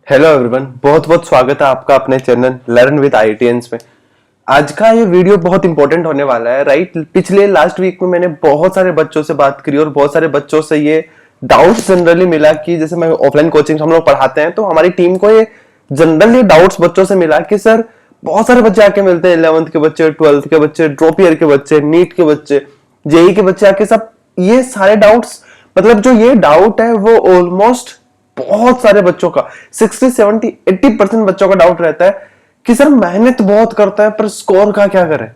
Hello everyone, बहुत बहुत स्वागत है आपका अपने चैनल लर्न विद आईआईटियंस में। आज का ये वीडियो बहुत इंपॉर्टेंट होने वाला है, राइट। पिछले लास्ट वीक में मैंने बहुत सारे बच्चों से बात करी और बहुत सारे बच्चों से ये डाउट्स जनरली मिला कि जैसे मैं ऑफलाइन कोचिंग हम लोग पढ़ाते हैं तो हमारी टीम को ये जनरली डाउट्स बच्चों से मिला कि सर बहुत सारे बच्चे आके मिलते हैं, 11th के बच्चे, 12th के बच्चे, ड्रॉप ईयर के बच्चे, नीट के बच्चे, जेई के बच्चे आके सब ये सारे डाउट्स, मतलब जो ये डाउट है वो ऑलमोस्ट बहुत सारे बच्चों का 60, 70, 80% बच्चों का डाउट रहता है कि सर मेहनत बहुत करता है पर स्कोर का क्या करें।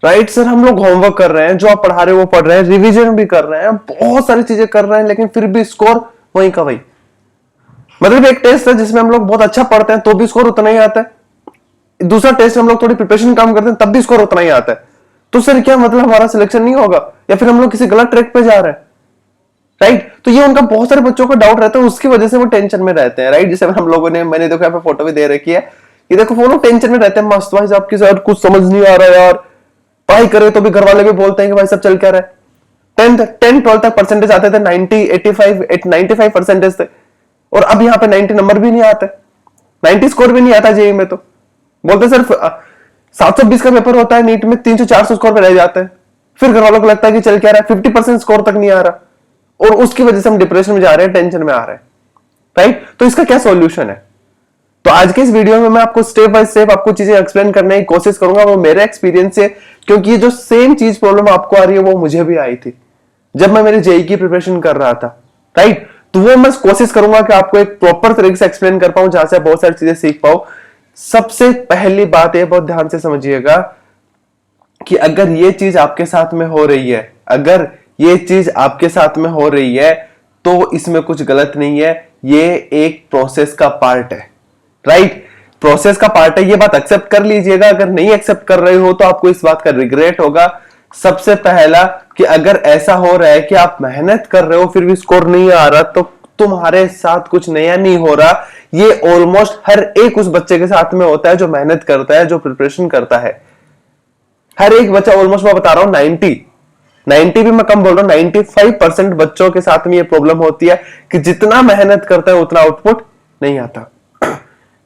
राइट सर, हम लोग होमवर्क कर रहे हैं, जो आप पढ़ा रहे हो वो पढ़ रहे हैं, रिवीजन भी कर रहे हैं, बहुत सारी चीजें कर रहे हैं, लेकिन फिर भी स्कोर वही का वही। मतलब एक टेस्ट है जिसमें हम लोग बहुत अच्छा पढ़ते हैं तो भी स्कोर उतना ही आता है, दूसरा टेस्ट हम लोग थोड़ी प्रिपरेशन कम करते हैं तब भी स्कोर उतना ही आता है। तो सर क्या मतलब हमारा सिलेक्शन नहीं होगा या फिर हम लोग किसी गलत ट्रैक पे जा रहे हैं, राइट। तो ये उनका बहुत सारे बच्चों को डाउट रहता है, उसकी वजह से वो टेंशन में रहते हैं, राइट। जैसे हम लोगों ने, मैंने देखो यहाँ पे फोटो भी दे रखी है, ये देखो वो लोग टेंशन में रहते हैं, मस्त भाई साहब की सर कुछ समझ नहीं आ रहा यार, पढ़ाई करे तो भी घर वाले भी बोलते हैं कि भाई सब चल क्या रहा है। 10th 12th तक परसेंटेज आते थे 90, 85, 95 परसेंटेज थे, और अब यहाँ पे 90 नंबर भी नहीं आता, 90 स्कोर भी नहीं आता जेई में। तो बोलते सर 720 का पेपर होता है, नीट में 300 400 स्कोर पे रह जाते हैं, फिर घर वालों को लगता है कि चल क्या रहा है, 50% स्कोर तक नहीं आ रहा, और उसकी वजह से हम डिप्रेशन में जा रहे हैं, टेंशन में आ रहे हैं, राइट। तो इसका क्या सॉल्यूशन है? तो आज के इस वीडियो में मैं आपको स्टेप बाय स्टेप आपको चीजें एक्सप्लेन करने की कोशिश करूंगा, वो मेरे एक्सपीरियंस से, क्योंकि ये जो सेम चीज प्रॉब्लम आपको आ रही है वो मुझे भी आई थी जब मैं मेरी जेई की प्रिपरेशन कर रहा था, राइट। तो वो मैं कोशिश करूंगा कि आपको एक प्रॉपर तरीके से एक्सप्लेन कर पाऊं जहां से बहुत सारी चीजें सीख पाऊं। सबसे पहली बात ये बहुत ध्यान से समझिएगा कि अगर ये चीज आपके साथ में हो रही है, अगर ये चीज आपके साथ में हो रही है तो इसमें कुछ गलत नहीं है, ये एक प्रोसेस का पार्ट है, राइट। प्रोसेस का पार्ट है, ये बात एक्सेप्ट कर लीजिएगा। अगर नहीं एक्सेप्ट कर रहे हो तो आपको इस बात का रिग्रेट होगा। सबसे पहला कि अगर ऐसा हो रहा है कि आप मेहनत कर रहे हो फिर भी स्कोर नहीं आ रहा तो तुम्हारे साथ कुछ नया नहीं हो रहा। ये ऑलमोस्ट हर एक उस बच्चे के साथ में होता है जो मेहनत करता है, जो प्रिपरेशन करता है। हर एक बच्चा, ऑलमोस्ट मैं बता रहा हूं 90 भी मैं कम बोल रहा हूं, 95% बच्चों के साथ में ये प्रॉब्लम होती है कि जितना मेहनत करता है उतना आउटपुट नहीं आता,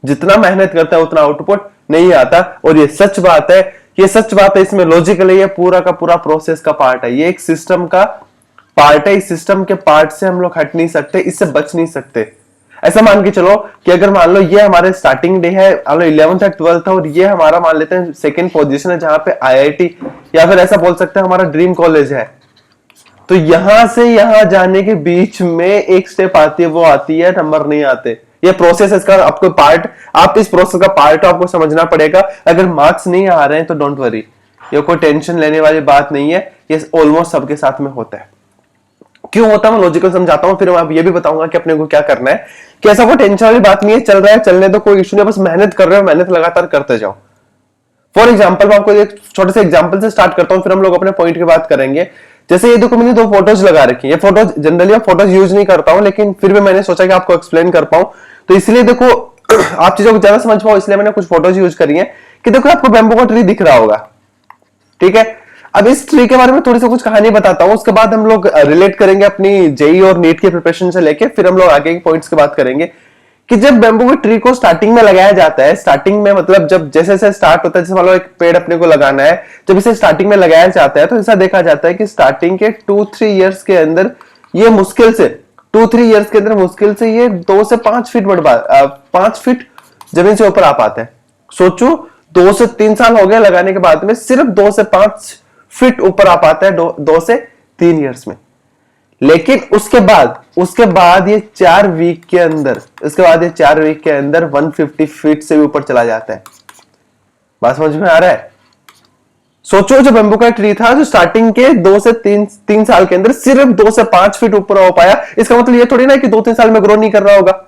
जितना मेहनत करता है उतना आउटपुट नहीं आता। और ये सच बात है, ये सच बात है, इसमें लॉजिकल है, ये पूरा का पूरा प्रोसेस का पार्ट है, ये एक सिस्टम का पार्ट है। इस सिस्टम के पार्ट से हम लोग हट नहीं सकते, इससे बच नहीं सकते। ऐसा मान के चलो कि अगर मान लो ये हमारे स्टार्टिंग डे है, मान लो 11th या 12th है, और ये हमारा मान लेते हैं सेकंड पोजीशन है जहां पे आईआईटी या फिर ऐसा बोल सकते हैं हमारा ड्रीम कॉलेज है। तो यहां से यहां जाने के बीच में एक स्टेप आती है, वो आती है नंबर नहीं आते। ये प्रोसेस इसका आपको पार्ट, आप इस प्रोसेस का पार्ट आपको समझना पड़ेगा। अगर मार्क्स नहीं आ रहे हैं तो डोंट वरी, ये कोई टेंशन लेने वाली बात नहीं है, ये ऑलमोस्ट सबके साथ में होता है। क्यों होता है मैं लॉजिकल समझाता हूं, फिर मैं ये भी बताऊंगा कि अपने को क्या करना है, कि ऐसा कोई टेंशन वाली बात नहीं है, चल रहा है चलने तो कोई इशू नहीं, बस मेहनत कर रहे हो, मेहनत लगातार करते जाओ। फॉर एग्जाम्पल मैं आपको एक छोटे से एग्जाम्पल से स्टार्ट करता हूं, फिर हम लोग अपने पॉइंट की बात करेंगे। जैसे ये देखो, मैंने 2 फोटोज लगा रखी है। ये फोटोज जनरली मैं फोटोज यूज नहीं करता हूं, लेकिन फिर भी मैंने सोचा कि आपको एक्सप्लेन कर पाऊं, तो इसलिए देखो आप चीजों को ज्यादा समझ पाओ, इसलिए मैंने कुछ फोटोज यूज करी है। कि देखो आपको बैम्बू का ट्री दिख रहा होगा, ठीक है। अब इस ट्री के बारे में थोड़ी सी कुछ कहानी बताता हूं, उसके बाद हम लोग रिलेट करेंगे अपनी जेई और नीट की प्रिपरेशन से लेके, फिर हम लोग आगे के पॉइंट्स की बात करेंगे। कि जब बैम्बू के ट्री को स्टार्टिंग में लगाया जाता है, स्टार्टिंग में मतलब जब जैसे जैसे स्टार्ट होता है, जैसे मान लो एक पेड़ अपने को लगाना है, जब इसे स्टार्टिंग में लगाया जाता है तो ऐसा देखा जाता है कि स्टार्टिंग के 2-3 ईयर्स के अंदर ये मुश्किल से 2-3 ईयर्स के अंदर मुश्किल से ये 2 से 5 फीट 5 फीट जमीन से ऊपर आ पाते हैं। सोचो 2 से 3 साल हो गए लगाने के बाद में, सिर्फ 2 से 5 फीट ऊपर आ पाता है 2 से 3 ईयर्स में। लेकिन उसके बाद ये 4 वीक के अंदर, उसके बाद ये 4 वीक के अंदर 150 फीट से भी ऊपर चला जाता है। बात समझ में आ रहा है? सोचो जो बैम्बू का ट्री था, जो स्टार्टिंग के 2 से 3 साल के अंदर सिर्फ 2 से 5 फीट ऊपर हो पाया, इसका मतलब ये थोड़ी ना कि 2-3 साल में ग्रो नहीं कर रहा होगा।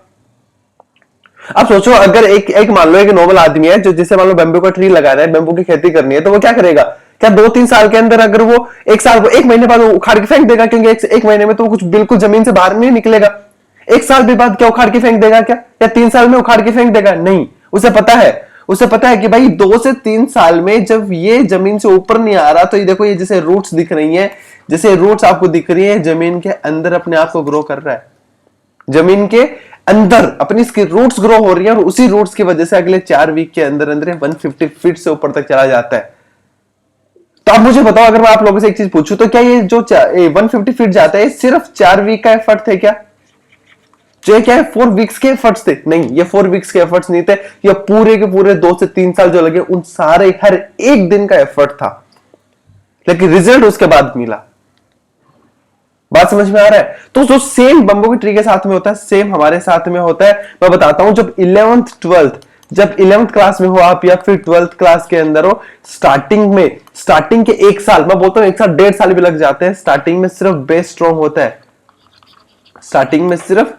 अब सोचो अगर एक मान लो एक नॉर्मल आदमी है जो, जिसे मान लो बैम्बू का ट्री लगाना है, बैम्बू की खेती करनी है, तो वो क्या करेगा? क्या 2-3 साल के अंदर अगर वो एक महीने बाद वो उखाड़ के फेंक देगा? क्योंकि एक महीने में तो वो कुछ बिल्कुल जमीन से बाहर नहीं निकलेगा। 1 साल भी बाद क्या उखाड़ के फेंक देगा क्या? या 3 साल में उखाड़ के फेंक देगा? नहीं। उसे पता है कि भाई 2 से 3 साल में जब ये जमीन से ऊपर नहीं आ रहा, तो ये देखो, ये जैसे रूट्स दिख रही है, जैसे रूट्स आपको दिख रही है, जमीन के अंदर अपने आप को ग्रो कर रहा है, जमीन के अंदर अपनी इसकी रूट्स ग्रो हो रही है और उसी रूट्स की वजह से अगले 4 वीक के अंदर अंदर 150 फीट से ऊपर तक चला जाता है। तो आप मुझे बताओ, अगर मैं आप लोगों से एक चीज पूछूं तो क्या ये जो 150 फीट जाता है सिर्फ 4 वीक का एफर्ट थे क्या? जो ये क्या है 4 वीक्स के एफर्ट्स थे? नहीं, ये 4 वीक्स के एफर्ट्स नहीं थे, ये पूरे के पूरे 2 से 3 साल जो लगे उन सारे हर एक दिन का एफर्ट था, लेकिन रिजल्ट उसके बाद मिला। बात समझ में आ रहा है? तो जो सेम बंबू की ट्री के साथ में होता है सेम हमारे साथ में होता है। मैं बताता हूं, जब 11th 12th जब 11th क्लास में हो आप या फिर 12th क्लास के अंदर हो, स्टार्टिंग के 1 साल, मैं बोलता हूं 1 साल 1.5 साल भी लग जाते हैं। स्टार्टिंग में सिर्फ बेस स्ट्रॉन्ग होता है, स्टार्टिंग में सिर्फ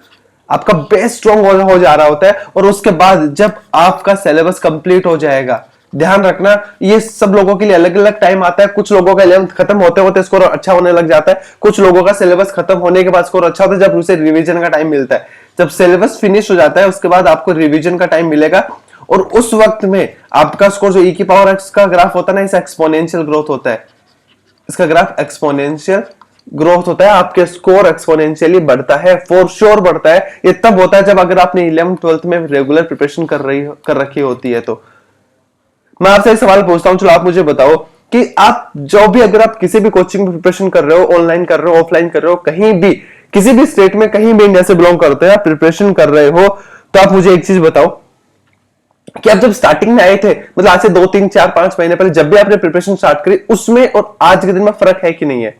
आपका बेस स्ट्रॉन्ग हो जा रहा होता है, और उसके बाद जब आपका सिलेबस कंप्लीट हो जाएगा, ध्यान रखना ये सब लोगों के लिए अलग अलग टाइम आता है। कुछ लोगों का 11th खत्म होते होते स्कोर अच्छा होने लग जाता है, कुछ लोगों का सिलेबस खत्म होने के बाद स्कोर अच्छा होता है जब उसे रिवीजन का टाइम मिलता है। जब सिलेबस फिनिश हो जाता है उसके बाद आपको रिवीजन का टाइम मिलेगा, और उस वक्त में आपका स्कोर जो e की पावर x का ग्राफ होता है ना, इस एक्सपोनेंशियल ग्रोथ होता है, इसका ग्राफ एक्सपोनेंशियल ग्रोथ होता है, आपके स्कोर एक्सपोनेंशियली बढ़ता है, फॉर श्योर बढ़ता है। ये तब होता है जब अगर आपने 11th 12th में रेगुलर प्रिपरेशन कर रखी होती है। तो मैं आपसे एक सवाल पूछता हूं, चलो आप मुझे बताओ कि आप जो भी, अगर आप किसी भी कोचिंग में प्रिपरेशन कर रहे हो, ऑनलाइन कर रहे हो, ऑफलाइन कर रहे हो, कहीं भी किसी भी स्टेट में कहीं भी इंडिया से बिलोंग करते हैं, आप प्रिपरेशन कर रहे हो, तो आप मुझे एक चीज बताओ कि आप जब स्टार्टिंग में आए थे, मतलब आज से 2 3 4 5 महीने पहले जब भी आपने प्रिपरेशन स्टार्ट करी, उसमें और आज के दिन में फर्क है कि नहीं है?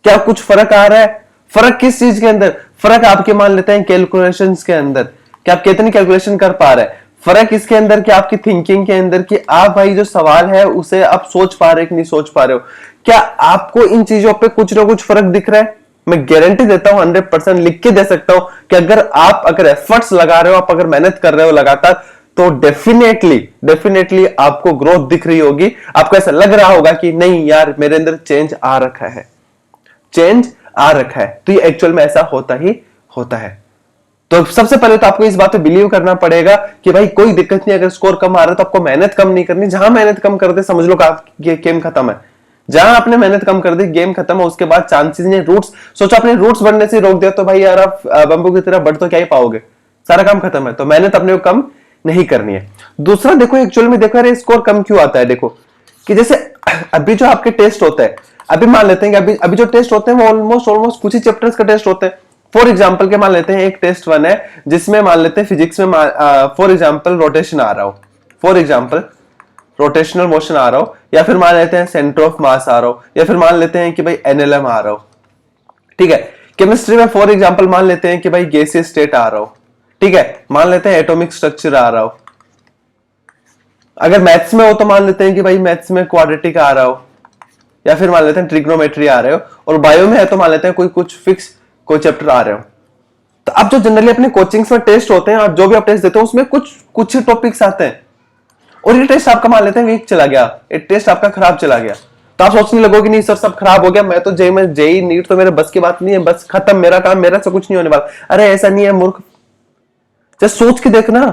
क्या कुछ फर्क आ रहा है? फर्क किस चीज के अंदर? फर्क आपके मान लेते हैं कैलकुलेशंस के अंदर, कि आप कितनी कैलकुलेशन कर पा रहे हैं। फर्क इसके अंदर कि आपकी थिंकिंग के अंदर, कि आप भाई जो सवाल है उसे आप सोच पा रहे हो कि नहीं सोच पा रहे हो। क्या आपको इन चीजों पे कुछ ना कुछ फर्क दिख रहा है? मैं गारंटी देता हूं, 100% लिख के दे सकता हूं कि अगर एफर्ट्स लगा रहे हो, आप अगर मेहनत कर रहे हो लगातार, तो डेफिनेटली आपको ग्रोथ दिख रही होगी। आपको ऐसा लग रहा होगा कि नहीं यार, मेरे अंदर चेंज आ रखा है, चेंज आ रखा है। तो ये एक्चुअल में ऐसा होता ही होता है। तो सबसे पहले तो आपको इस बात पे बिलीव करना पड़ेगा कि भाई कोई दिक्कत नहीं, अगर स्कोर कम आ रहा है तो आपको मेहनत कम नहीं करनी। जहां मेहनत कम कर दे समझ लो कि गेम खत्म है। जहां आपने मेहनत कम कर दी गेम खत्म है, उसके बाद चांसेस ने रूट्स, सोचो आपने रूट्स बढ़ने से रोक दिया तो भाई यार आप बंबू की तरह बढ़ तो क्या ही पाओगे, सारा काम खत्म है। तो मेहनत अपने को कम नहीं करनी है। दूसरा देखो, एक्चुअल में देखो यार स्कोर कम क्यों आता है। देखो कि जैसे अभी जो आपके टेस्ट होते हैं, अभी मान लेते हैं कि अभी जो टेस्ट होते हैं वो ऑलमोस्ट कुछ ही चैप्टर्स का टेस्ट होते हैं। फॉर एग्जाम्पल के मान लेते हैं एक टेस्ट 1 है जिसमें मान लेते हैं फिजिक्स में फॉर एग्जाम्पल रोटेशन आ रहा हो, फॉर एग्जाम्पल रोटेशनल मोशन आ रहा हो, या फिर मान लेते हैं सेंटर ऑफ मास आ रहा हो, या फिर मान लेते हैं कि भाई एनएलएम आ रहा हो। ठीक है, केमिस्ट्री में फॉर एग्जाम्पल मान लेते हैं कि भाई गैसियस स्टेट आ रहा हो। ठीक है, मान लेते हैं एटॉमिक स्ट्रक्चर आ रहा हो। अगर मैथ्स में हो तो मान लेते हैं कि भाई मैथ्स में क्वाड्रेटिक आ रहा हो, या फिर मान लेते हैं ट्रिग्नोमेट्री आ रहे हो। और बायो में है तो मान लेते हैं कुछ फिक्स कोई चैप्टर आ रहे हो। तो अब जो जनरली अपने कोचिंग्स में टेस्ट होते हैं और जो भी आप टेस्ट देते हो उसमें कुछ टॉपिक्स आते हैं, और ये टेस्ट आपका मान लेते हैं वीक चला गया, ये टेस्ट आपका खराब चला गया, तो आप सोचने लगोगे नहीं सर सब खराब हो गया, मैं तो जेई नीट तो मेरे बस की बात नहीं है, बस खत्म मेरा काम, मेरा से कुछ नहीं होने वाला। अरे ऐसा नहीं है मूर्ख, जस्ट सोच के देखना,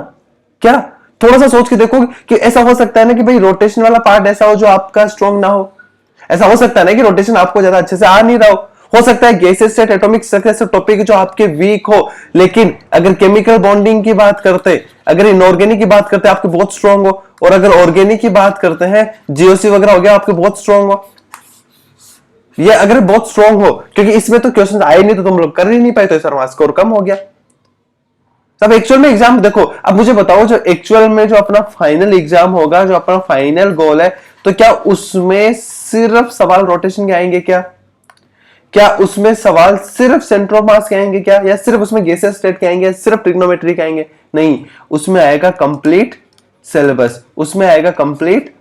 क्या थोड़ा सा सोच के देखो कि ऐसा हो सकता है ना कि भाई रोटेशन वाला पार्ट ऐसा हो जो आपका स्ट्रॉन्ग ना हो। ऐसा हो सकता है ना कि रोटेशन आपको ज्यादा अच्छे से आ नहीं रहा हो सकता है gases state atomic structure topic जो आपके वीक हो, लेकिन अगर केमिकल बॉन्डिंग की बात करते, अगर इनऑर्गेनिक की बात करते आपके बहुत स्ट्रॉन्ग हो, और अगर ऑर्गेनिक की बात करते हैं जीओसी वगैरह हो गया आपके बहुत स्ट्रॉन्ग हो। ये अगर बहुत स्ट्रॉन्ग हो, क्योंकि इसमें तो क्वेश्चन आए नहीं तो तुम लोग कर ही नहीं पाए, तो सर वहां स्कोर कम हो गया। अब एक्चुअल में एग्जाम देखो, अब मुझे बताओ जो एक्चुअल में जो अपना फाइनल एग्जाम होगा, जो अपना फाइनल गोल है, तो क्या उसमें सिर्फ सवाल रोटेशन के आएंगे क्या उसमें सवाल सिर्फ सेंटर ऑफ मास के आएंगे क्या, या सिर्फ उसमें गैसेस स्टेट के आएंगे, सिर्फ ट्रिग्नोमेट्री के आएंगे? नहीं, उसमें आएगा कंप्लीट सिलेबस, उसमें आएगा कंप्लीट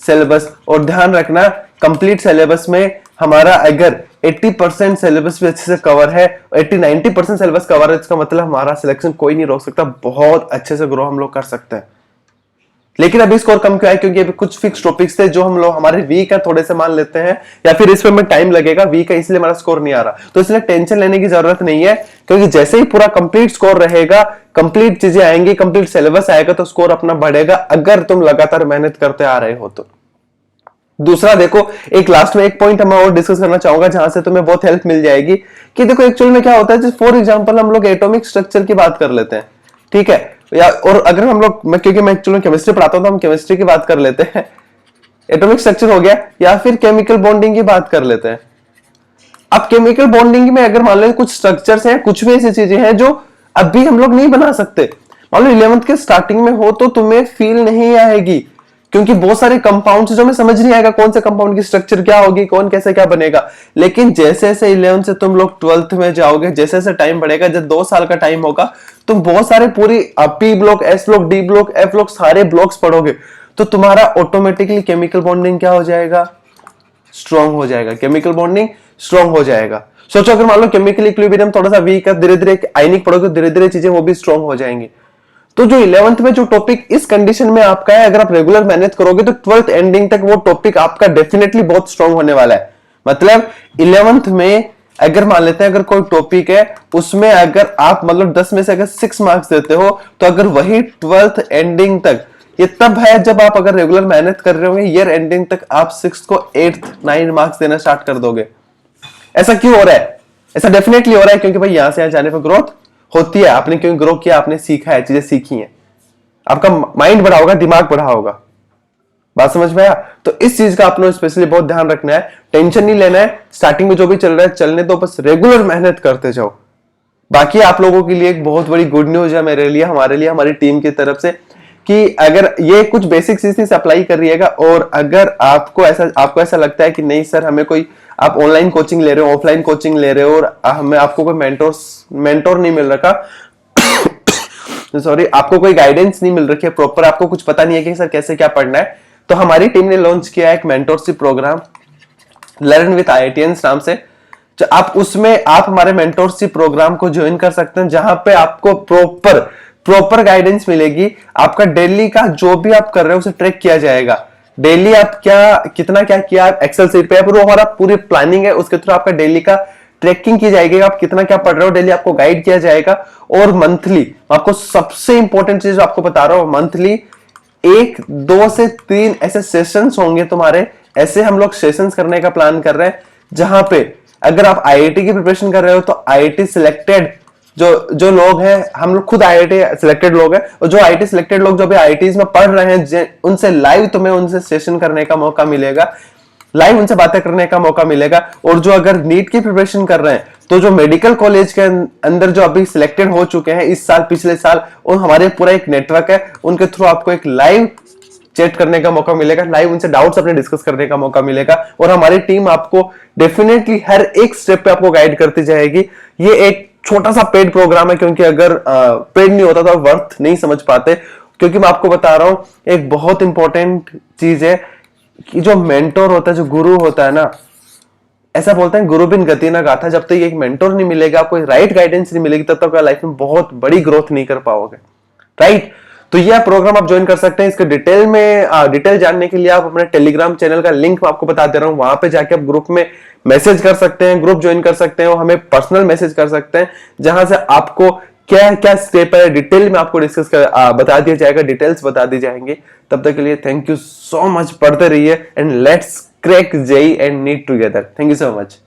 सिलेबस। और ध्यान रखना कंप्लीट सिलेबस में हमारा अगर 80% सिलेबस भी अच्छे से कवर है, 80-90% सिलेबस कवर है, इसका मतलब हमारा सिलेक्शन कोई नहीं रोक सकता, बहुत अच्छे से ग्रो हम लोग कर सकते हैं। लेकिन अभी स्कोर कम क्यों है? क्योंकि अभी कुछ फिक्स टॉपिक्स थे जो हम लोग हमारे वीक है, थोड़े से मान लेते हैं, या फिर इसमें में टाइम लगेगा, वीक है इसलिए हमारा स्कोर नहीं आ रहा। तो इसलिए टेंशन लेने की जरूरत नहीं है, क्योंकि जैसे ही पूरा कंप्लीट स्कोर रहेगा, कंप्लीट चीजें आएंगी, कंप्लीट सिलेबस आएगा, तो स्कोर अपना बढ़ेगा, अगर तुम लगातार मेहनत करते आ रहे हो तो। दूसरा देखो, एक लास्ट में एक पॉइंट मैं और डिस्कस करना चाहूंगा जहां से तुम्हें बहुत हेल्प मिल जाएगी कि देखो एक्चुअल में क्या होता है, फॉर एग्जांपल हम लोग एटॉमिक स्ट्रक्चर की बात कर लेते हैं, ठीक है, या और अगर हम लोग क्योंकि मैं एक्चुअली केमिस्ट्री पढ़ाता हूं तो हम केमिस्ट्री की बात कर लेते हैं, एटॉमिक स्ट्रक्चर हो गया, या फिर केमिकल बॉन्डिंग की बात कर लेते हैं। अब केमिकल बॉन्डिंग में अगर मान लो कुछ स्ट्रक्चर्स हैं, कुछ भी ऐसी चीजें हैं जो अभी हम लोग नहीं बना सकते, मान लो 11th के स्टार्टिंग में हो तो तुम्हें फील नहीं आएगी, क्योंकि बहुत सारे कंपाउंड्स जो हमें समझ नहीं आएगा कौन से कंपाउंड की स्ट्रक्चर क्या होगी, कौन कैसे क्या बनेगा। लेकिन जैसे जैसे 11th से तुम लोग 12th में जाओगे, जैसे जैसे टाइम बढ़ेगा, जब 2 साल का टाइम होगा, तुम बहुत सारे पूरी P block, S block, D block, F block सारे ब्लॉक्स पढ़ोगे, तो तुम्हारा ऑटोमेटिकली केमिकल बॉन्डिंग क्या हो जाएगा, स्ट्रॉन्ग हो जाएगा, केमिकल बॉन्डिंग स्ट्रॉन्ग हो जाएगा। सोचो अगर मान लो केमिकल इक्विलिब्रियम थोड़ा सा वीक है, धीरे धीरे आयनिक पढ़ोगे, धीरे धीरे चीजें वो भी स्ट्रॉन्ग हो जाएंगी। तो जो 11th में जो टॉपिक इस कंडीशन में आपका है, अगर आप रेगुलर मेहनत करोगे तो 12th एंडिंग तक वो टॉपिक आपका डेफिनेटली बहुत स्ट्रॉन्ग होने वाला है। मतलब 11th में अगर मान लेते हैं अगर कोई टॉपिक है उसमें अगर आप मतलब 10 में से अगर 6 मार्क्स देते हो, तो अगर वही 12th एंडिंग तक, ये तब है जब आप अगर रेगुलर मेहनत कर रहे होंगे, ईयर एंडिंग तक आप 6th को 8th 9 मार्क्स देना स्टार्ट कर दोगे। ऐसा क्यों हो रहा है? ऐसा डेफिनेटली हो रहा है क्योंकि भाई यहां से यहां जाने पर ग्रोथ होती है। आपने क्यों ग्रो किया? आपने सीखा है, चीजें सीखी हैं, आपका माइंड बढ़ा होगा, दिमाग बढ़ा होगा। बात समझ में आया? तो इस चीज का आपने स्पेशली बहुत ध्यान रखना है, टेंशन नहीं लेना है। स्टार्टिंग में जो भी चल रहा है चलने दो, बस रेगुलर मेहनत करते जाओ। बाकी आप लोगों के लिए एक बहुत बड़ी गुड न्यूज है मेरे लिए, हमारे लिए, हमारी टीम की तरफ से, कि अगर ये कुछ बेसिक चीज से अप्लाई कर रहिएगा, और अगर आपको ऐसा लगता है कि नहीं सर हमें कोई, आप ऑनलाइन कोचिंग ले रहे हो, ऑफलाइन कोचिंग ले रहे हो, और हमें आपको कोई मेंटोर नहीं मिल रखा सॉरी, आपको कोई गाइडेंस नहीं मिल रखी है प्रॉपर, आपको कुछ पता नहीं है कि सर कैसे क्या पढ़ना है, तो हमारी टीम ने लॉन्च किया है एक mentorship program learn with IITians नाम से। जो आप उसमें आप हमारे मेंटोरशिप प्रोग्राम को ज्वाइन कर सकते हैं, जहां पे आपको प्रॉपर गाइडेंस मिलेगी। आपका डेली का जो भी आप कर रहे हो उसे ट्रैक किया जाएगा। डेली आप कितना क्या किया, एक्सेल शीट पे, वो हमारा पूरी प्लानिंग है, उसके थ्रू आपका डेली का ट्रैकिंग की जाएगी, आप कितना क्या पढ़ रहे हो, डेली आपको गाइड किया जाएगा। और मंथली आपको सबसे इंपॉर्टेंट चीज आपको बता रहा हूं, मंथली 1, 2 से 3 ऐसे सेशंस होंगे तुम्हारे। ऐसे हम लोग सेशंस करने का प्लान कर रहे हैं, जहां पे अगर आप आईआईटी की प्रिपरेशन कर रहे हो तो आईआईटी सिलेक्टेड जो लोग हैं, हम लोग खुद आईआईटी सिलेक्टेड लोग हैं, और जो आईआईटी सिलेक्टेड लोग जो भी आईआईटीज में पढ़ रहे हैं, उनसे लाइव तुम्हें उनसे सेशन करने का मौका मिलेगा, लाइव उनसे बातें करने का मौका मिलेगा। और जो अगर नीट की प्रिपरेशन कर रहे हैं, तो जो मेडिकल कॉलेज के अंदर जो अभी सिलेक्टेड हो चुके हैं इस साल, पिछले साल, और हमारे पूरा एक नेटवर्क है, उनके थ्रू आपको एक लाइव चैट करने का मौका मिलेगा, लाइव उनसे डाउट्स अपने डिस्कस करने का मौका मिलेगा। और हमारी टीम आपको डेफिनेटली हर एक स्टेप पे आपको गाइड करती जाएगी। ये एक छोटा सा पेड प्रोग्राम है, क्योंकि अगर पेड नहीं होता तो आप वर्थ नहीं समझ पाते। क्योंकि मैं आपको बता रहा हूं एक बहुत इंपॉर्टेंट चीज है कि जो मेंटोर होता है, जो गुरु होता है ना, ऐसा बोलते हैं गुरु बिन गति ना गाथा। जब तक एक मेंटोर नहीं मिलेगा, आपको राइट गाइडेंस नहीं मिलेगी, तब तक आप लाइफ में बहुत बड़ी ग्रोथ नहीं कर पाओगे, राइट? तो यह प्रोग्राम आप ज्वाइन कर सकते हैं। इसके डिटेल जानने के लिए आप अपने टेलीग्राम चैनल का लिंक मैं आपको बता दे रहा हूं, वहां पे जाके आप ग्रुप में मैसेज कर सकते हैं, ग्रुप ज्वाइन कर सकते हैं, और हमें पर्सनल मैसेज कर सकते हैं, जहां से आपको क्या क्या स्टेप है डिटेल में आपको डिस्कस बता दिया जाएगा, डिटेल्स बता दी जाएंगे। तब तक के लिए थैंक यू सो मच, पढ़ते रहिए, and let's crack JEE and NEET together. Thank you so much.